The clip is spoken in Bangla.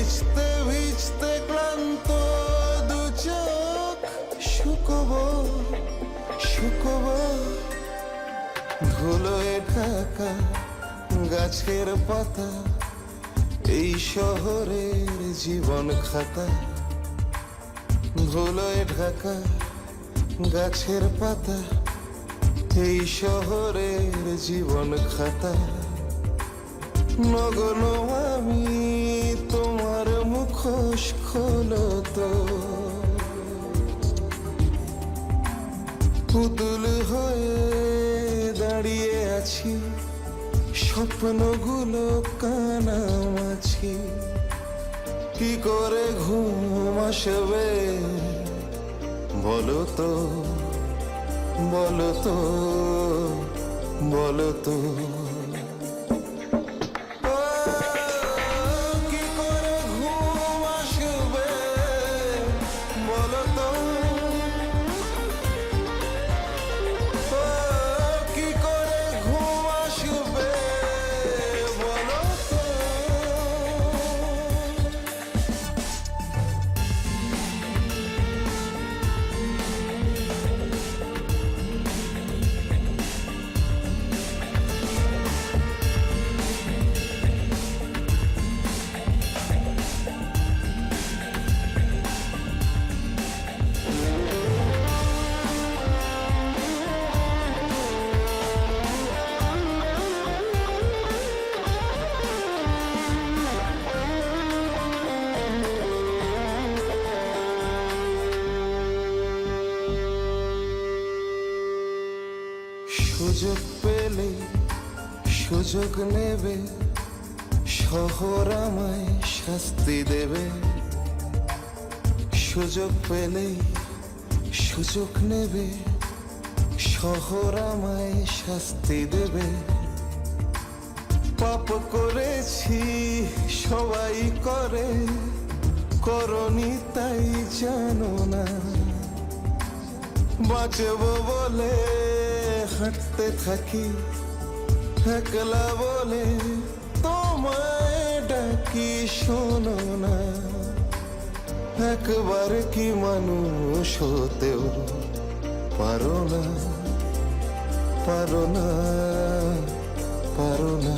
ভিজতে ভিজতে ক্লান্ত দু চোখ শুকোবো শুকোবো ধুলোয় ঢাকা গাছের পাতা এই শহরের জীবন খাতা ধুলোয় ঢাকা গাছের পাতা এই শহরের জীবন খাতা নগণ আমি তোমার মুখোশ খোলো তো পুতুল হয়ে দাঁড়িয়ে আছি স্বপ্নগুলো কানামাছি কি করে ঘুম আসবে বলো তো বলো তো বলো তো কি করে ঘুম আসবে বলো তো কি করে ঘুম আসবে বলো তো সুযোগ পেলে সুযোগ নেবে শহর আমায় শাস্তি দেবে সুযোগ পেলে সুযোগ নেবে শহর আমায় শাস্তি দেবে পাপ করেছি সবাই করে করনি তাই জানো না বাঁচব বলে হাঁটতে থাকি একলা বলে তোমায় ডাকি শোনো না একবার কি মানুষ হতেও পারো না পারো না পারো না